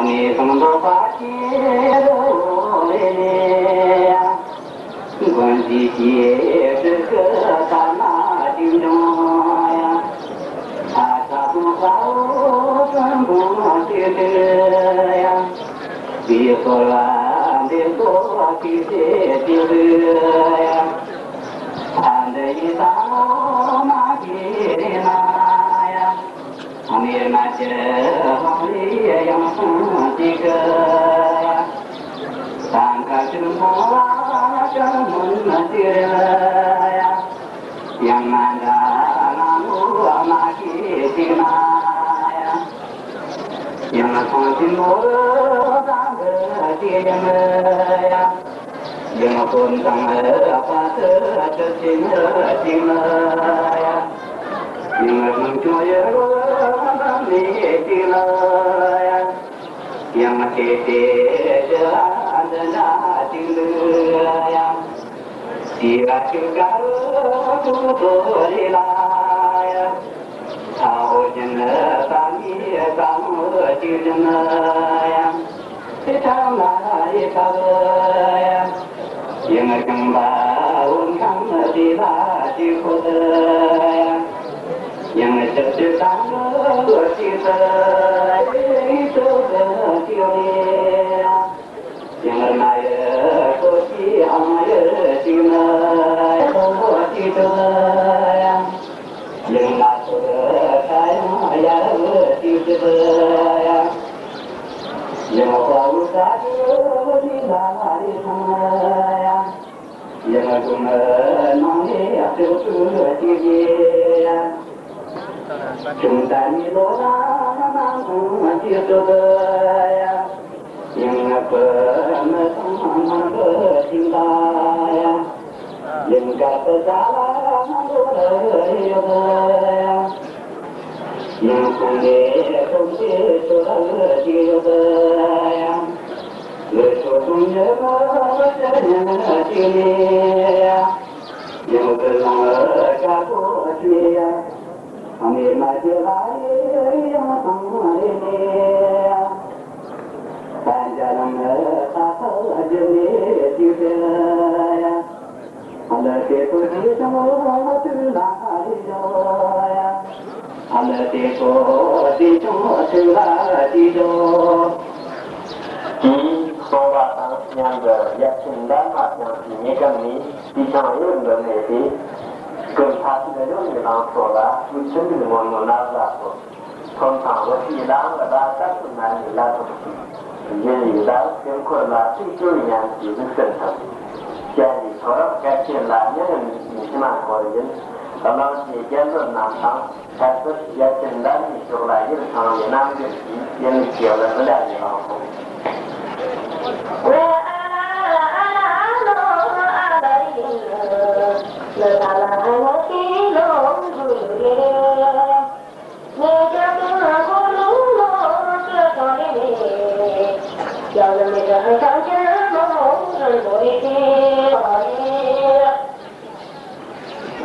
你怎么都发现我呀？关系结这个大马金钟呀，他不把我分不的这呀，别说了，别说的这呀，俺这一大马的那呀。你那些好也要这个呀，三个什么什么的呀，yang ada lalu anak kita ya, yang masih muda dan berdia ya, yang pun sama apa tercina ya. Yang mencuri orang ya, yang masih jalan ya, dia juga ya, tahu jenis kami kamu ya, kita lari ya, yang kembali kamu di ya. Yang terdekat kita itu berjaya, yang naik kursi amaya cina semua kita, yang masuk kaya kita, yang baru saja di lari sana, yang cuma nangis terus dia. Chúng ta đi lối mang cùng chia ya, nhưng bờ mà không bờ tim ta ya, nhưng cả bờ giá mang đôi ya, nhưng không để cho đời chia ya, người số không nhớ nhớ chia nhưng bờ lòng cả của chia. Hãy subscribe cho kênh Ghiền Mì Gõ để không bỏ lỡ những Cần thắt cái đó người làm sổ lá, vui chơi người mòn mòn lao ra sổ. Thôn thảo với chị lão và ba các phần này người lao sổ. Vì lý lão tiếng quần là chỉ chơi nhà chỉ được cẩn thận. Cha thì có cái chuyện là nhớ mình mà gọi đến. Còn nó chỉ dân rồi làm xong, các tất gia trình đã thì chỗ lại như thằng Việt Nam dân kiểu là nó đại gì họ không. Lời ta là hai ngón ký lông gửi nghe cho tôi có lúng lông chưa cho đi giờ là mình là hai tháng chứ mong rồi bội đi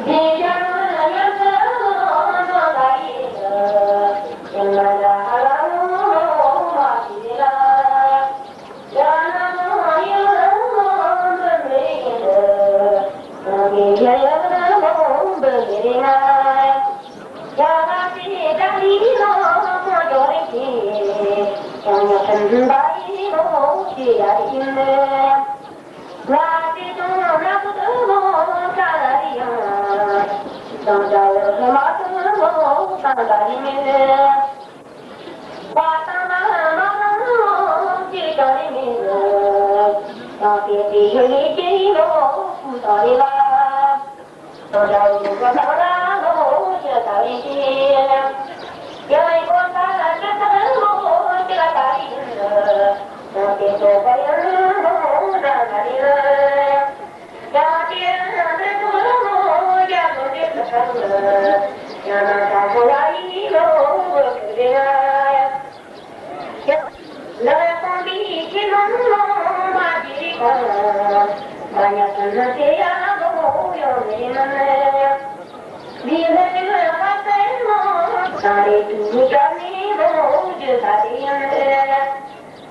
vì cho là nhớ cho lại nhưng mà là lắm mà chỉ là cho nó yêu lắm rồi mình vì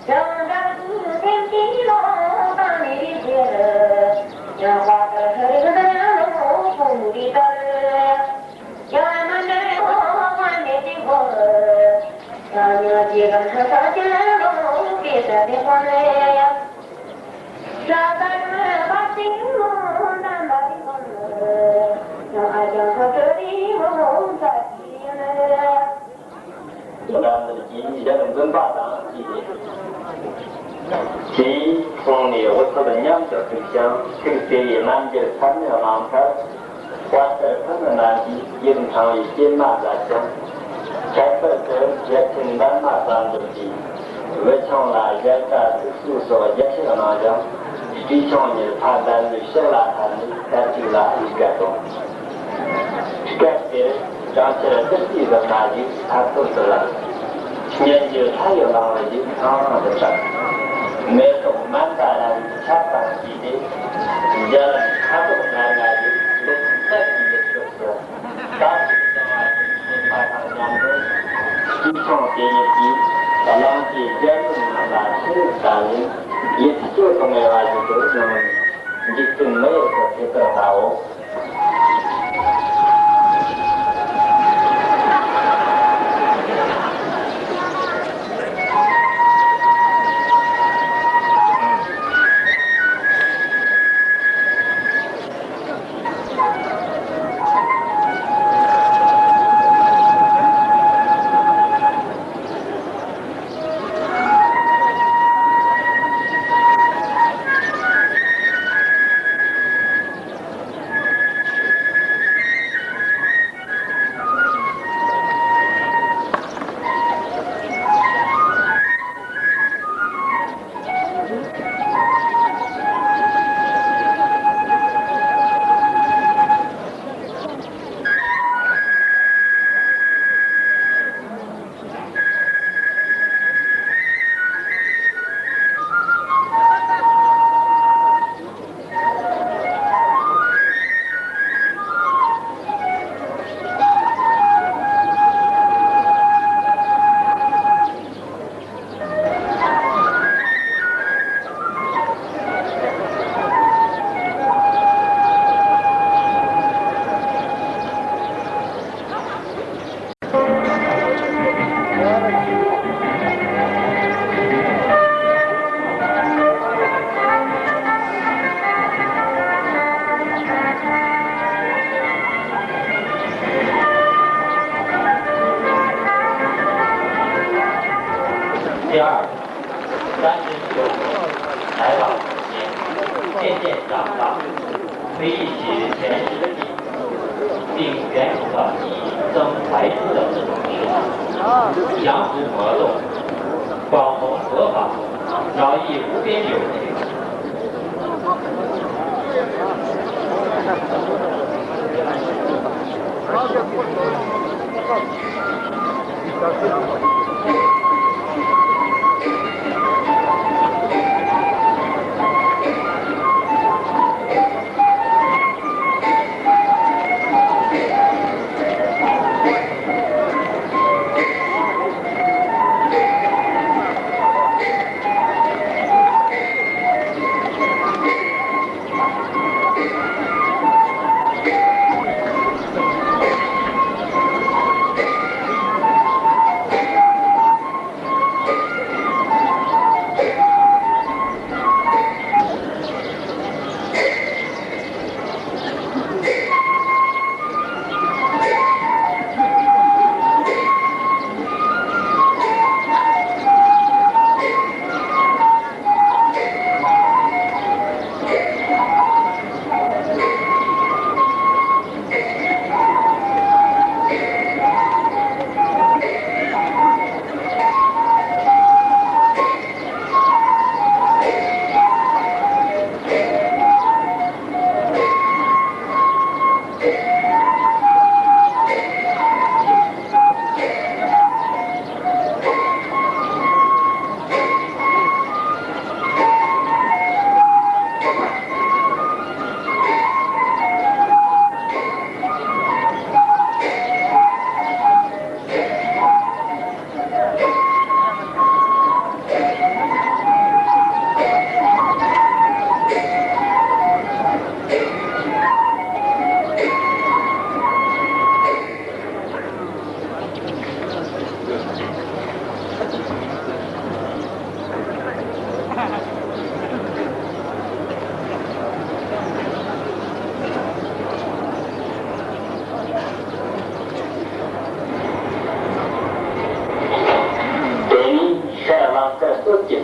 让这四天地老大你的人，让花的黑的龙凤的灯，要俺们这我完美的我，让你几个他上街路别在的花嘞，让咱们把心梦难把的梦，让爱将他这里梦在心嘞。我们以前能把当记忆，即从你我说的两者分享，这个学业难解参了难开，我在他们难题，经常以金马来讲，开本身也承担马上的题，为从来也在诉说也是个难讲，比从你判断的小来谈的，但就来一个多，感觉。让这这几个垃圾，他都是了。研究他有哪个地方的事，没有满大人恰当记的，人他都来的，那那也就是，当时的话是马上讲的，一从第一批，到两批两种来是大人，也是就从那话就是那么，你就没有说这个把握。第二，39来往间渐渐长大，回忆起前世的记忆，并圆融了记忆增怀出的这种事情，相互魔动，广弘佛法，饶益无边有情。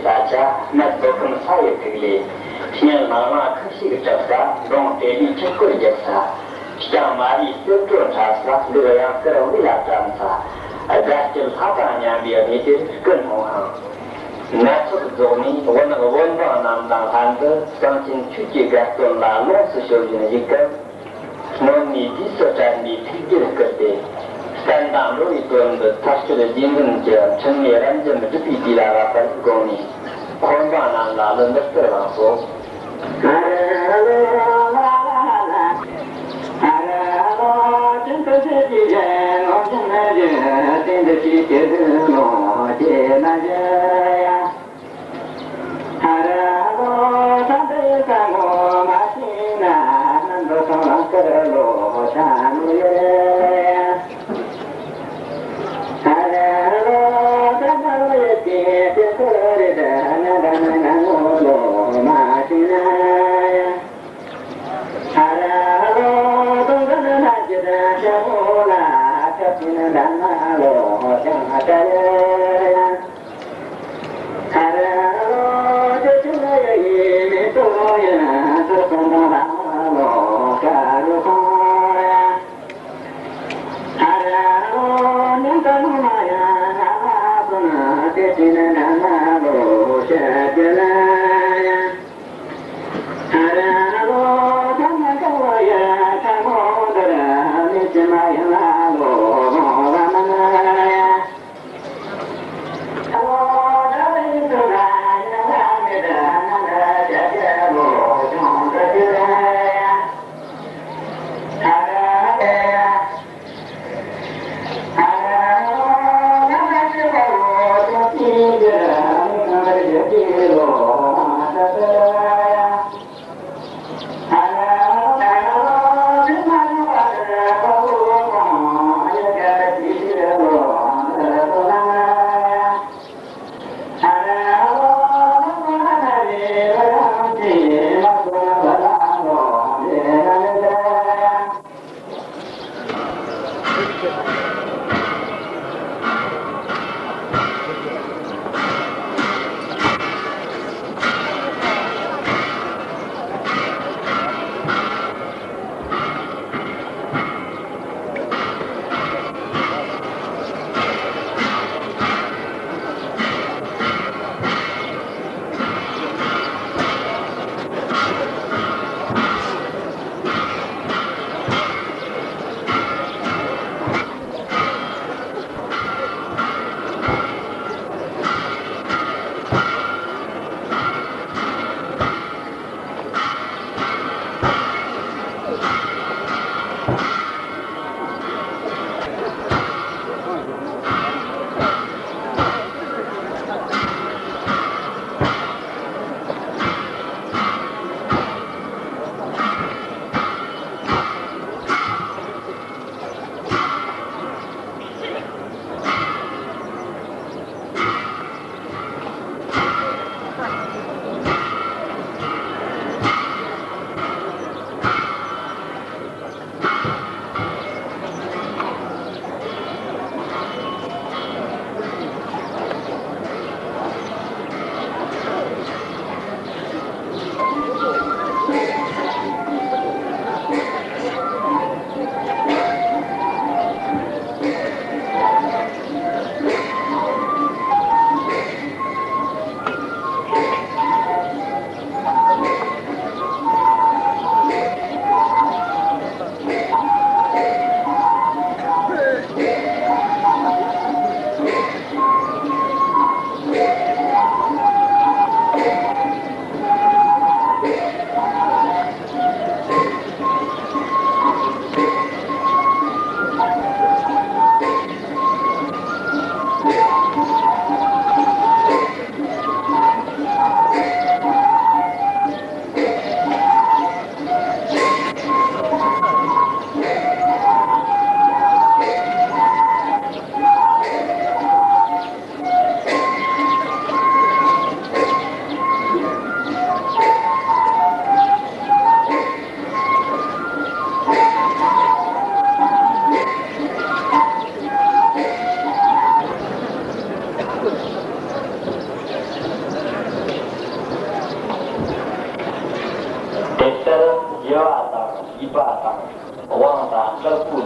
사자 나도금 사이에 되게 신을 나와 크시게 잡사 동 대비 책거리 잡사 시장 말이 쓰도록 잡사 누가 끌어올라 잡사 아자스를 사다냐 비어니들 근홍항 나초도 조니 원과 남당 한들 정신 취지가 돈라 로스 쇼지는 이까 너니 디서자니 티기를 그때 산담로 이돈 타스를 진는 저 청예란 점 리피디라가 발고니 konvanan lalu berterangso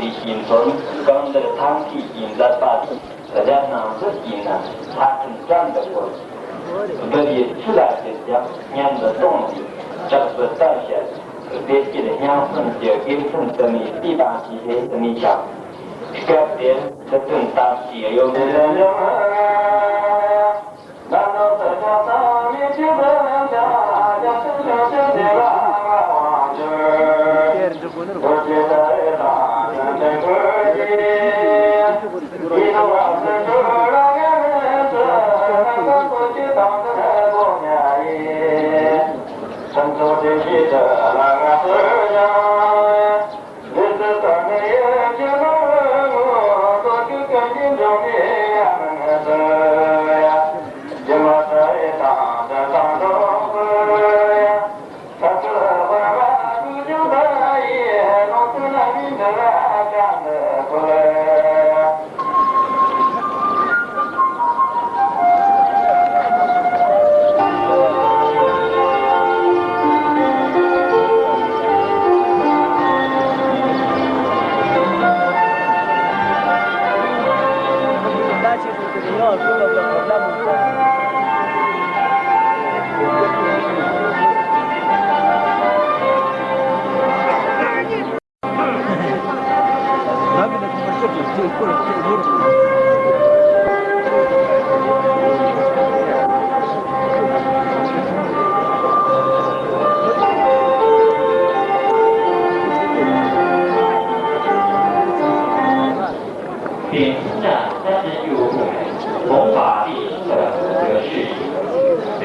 的因存，刚的汤体因在把大家拿着因呢，它很站得过来。这里出来的讲，人的动力，这个代谢，这些的养分就变成等于地板机械等于强，改变这种大节有的人了。难道这叫大业就不能家，叫生生生的娃娃子？我觉得大人的规矩，一路往前走，让人走，难道过去当的不愿意？成都的记者那个时间，日子短的也就能我，过去跟心中的样子呀。怎么在大的大都会呀？他是我把不就在也，老是那民的干的过来呀。点出站39部弘法利生的格式对。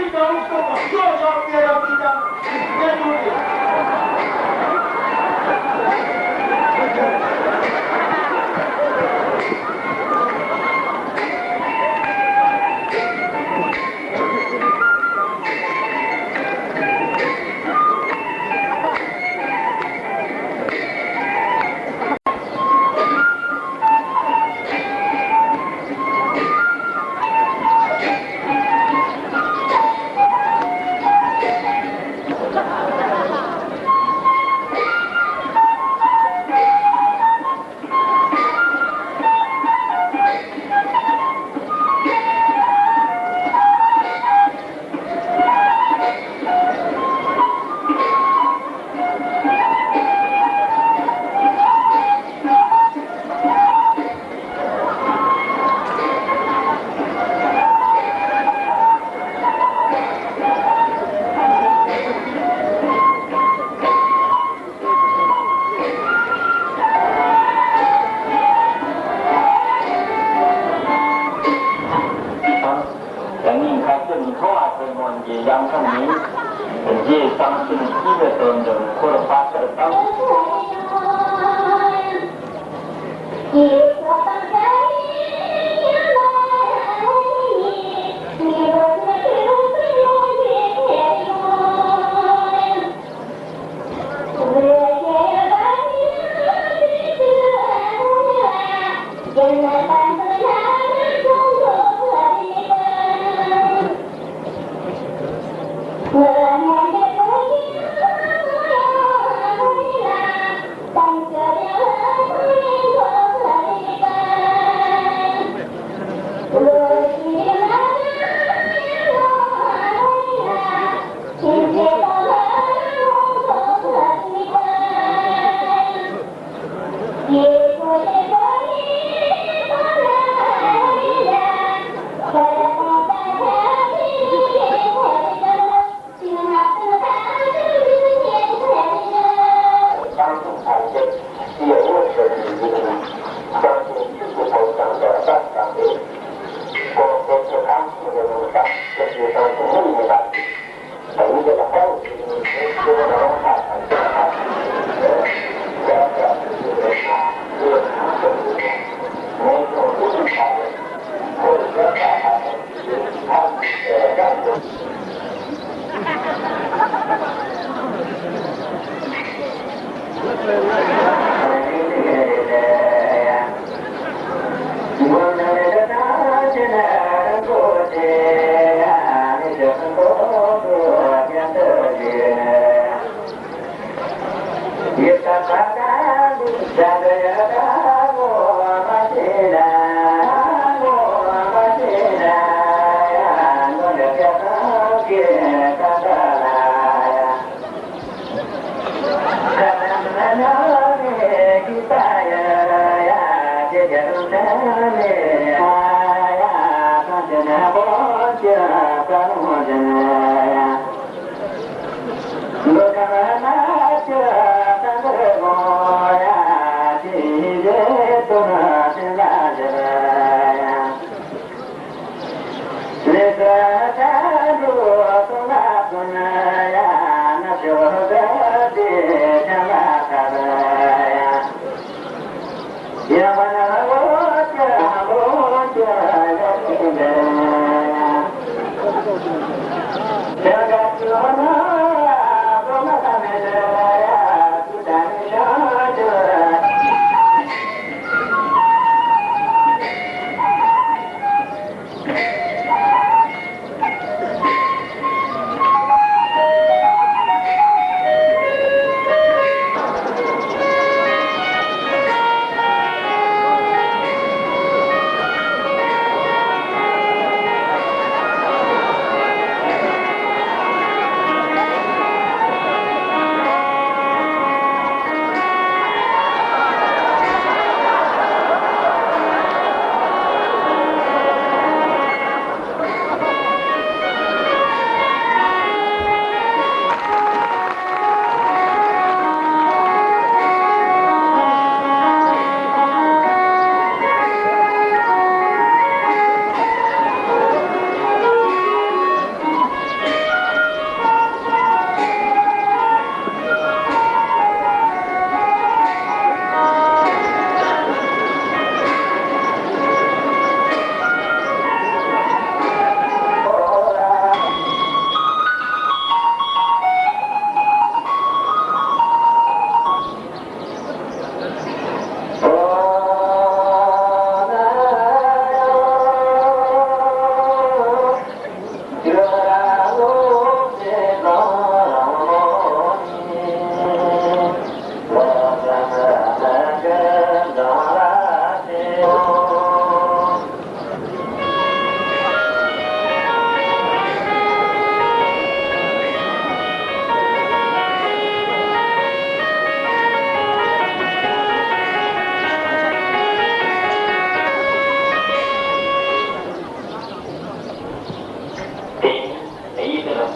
Jagad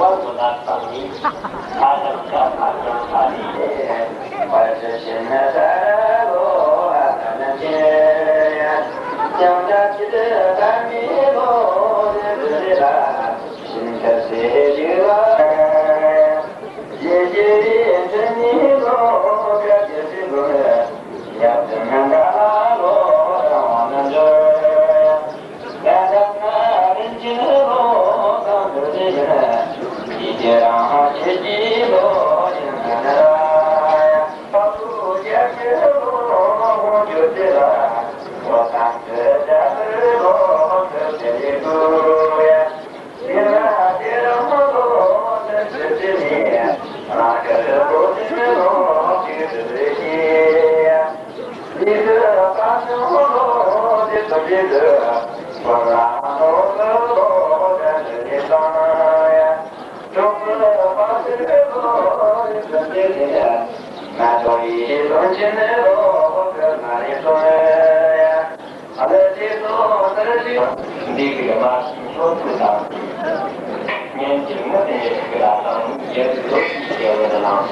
万不难上你，他能下他将他的，我是心的在路啊，咱们见，将家记得咱迷路的啦，心可谁去了？夜夜真迷路，这就是路，要怎么打路让我们走？来到那人间路，刚走的人，一天让自己路进来了，到处见面路我就知道，我看这家的路这些路呀，你那些路真是的你，那个路的路就是你呀，你这大生路的这个。我拉走了在这里上呀，就是把这个这些那叫一种情的路在哪里说呀？他的这种这这个嘛，说知道，年轻的这个拉上也是有一些的浪数。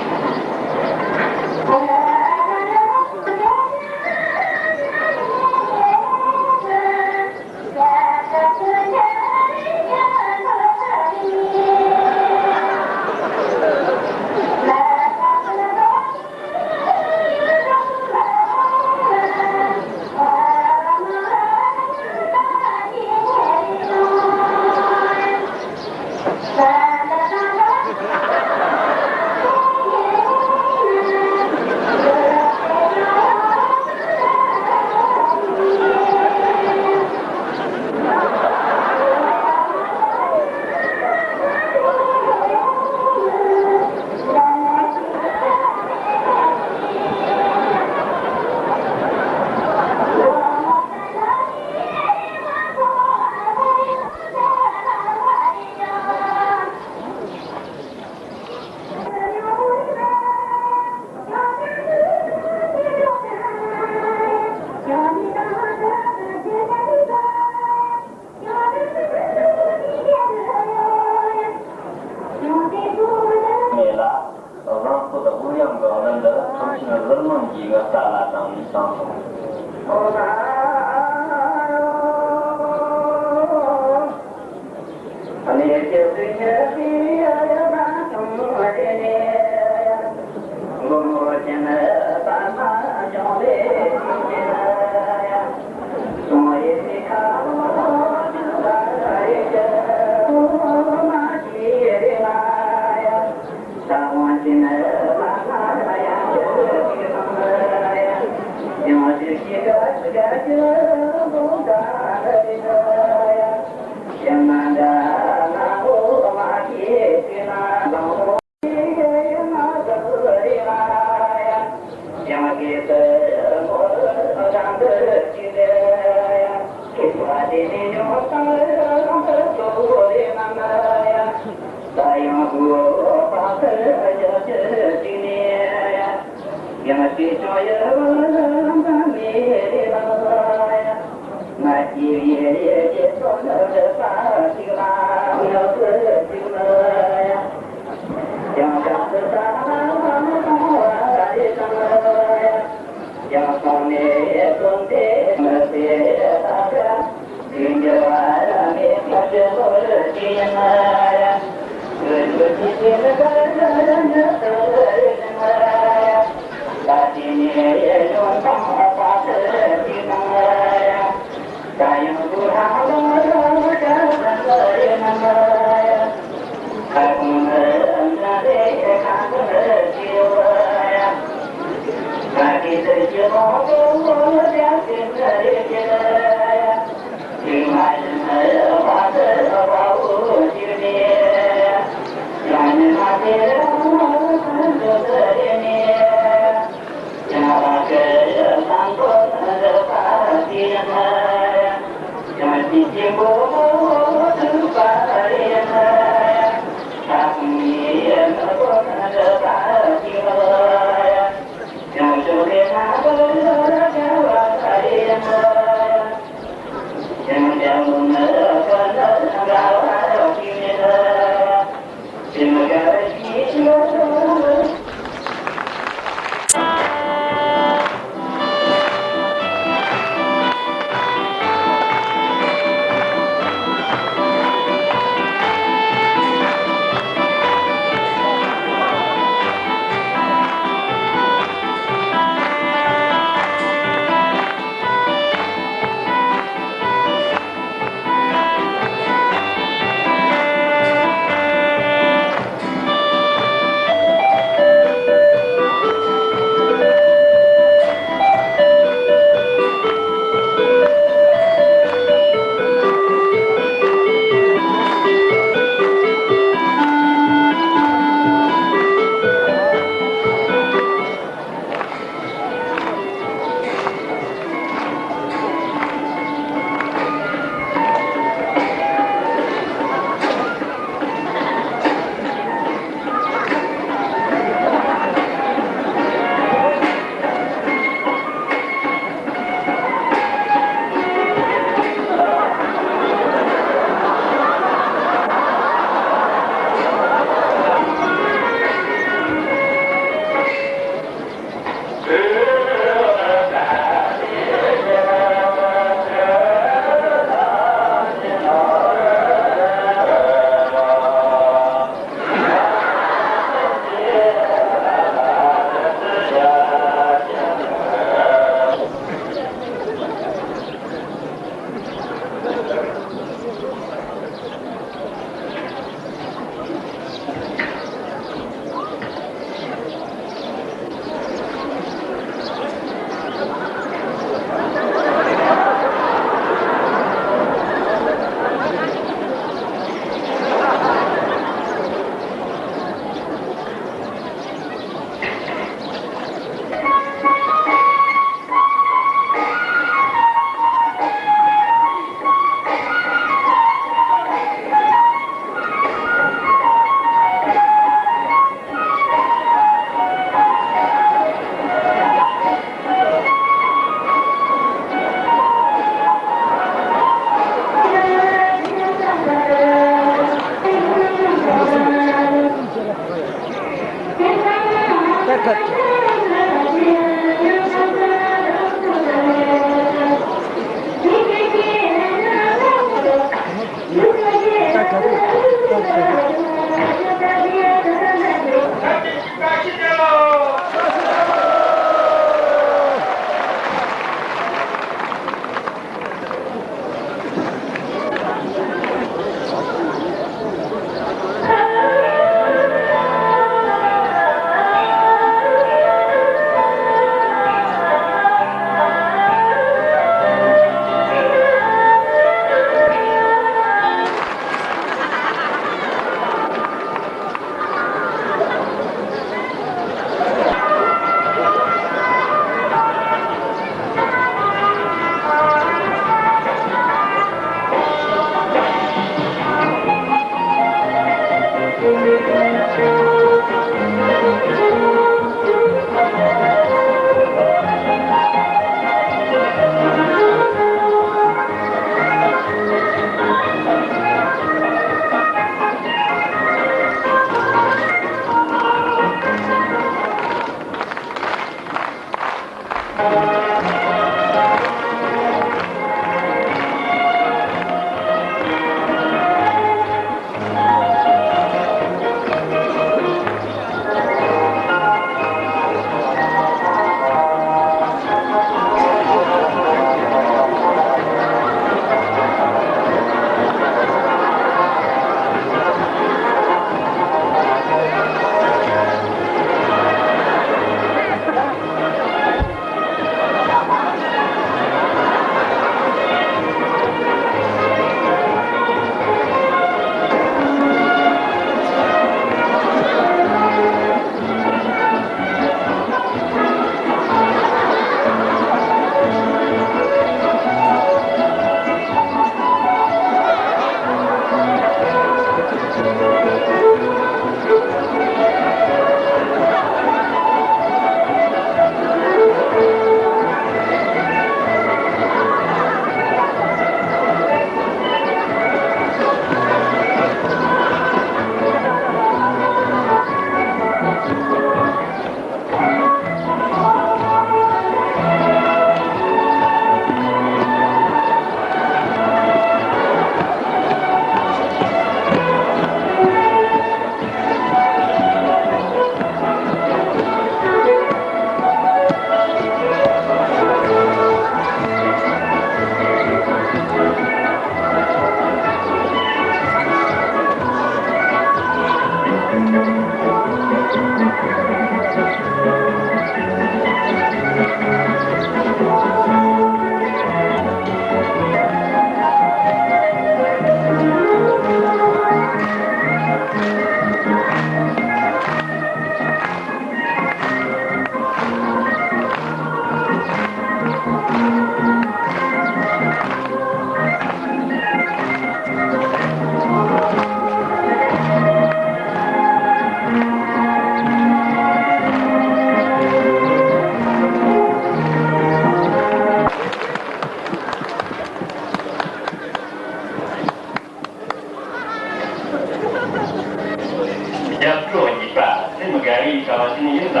小金银子，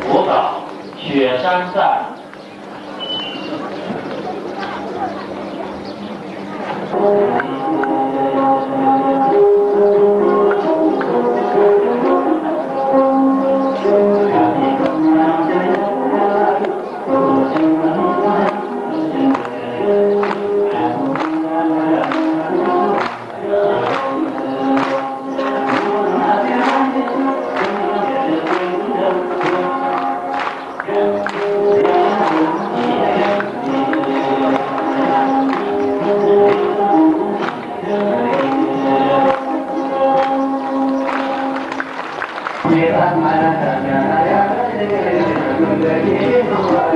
舞蹈雪山站。Thank you.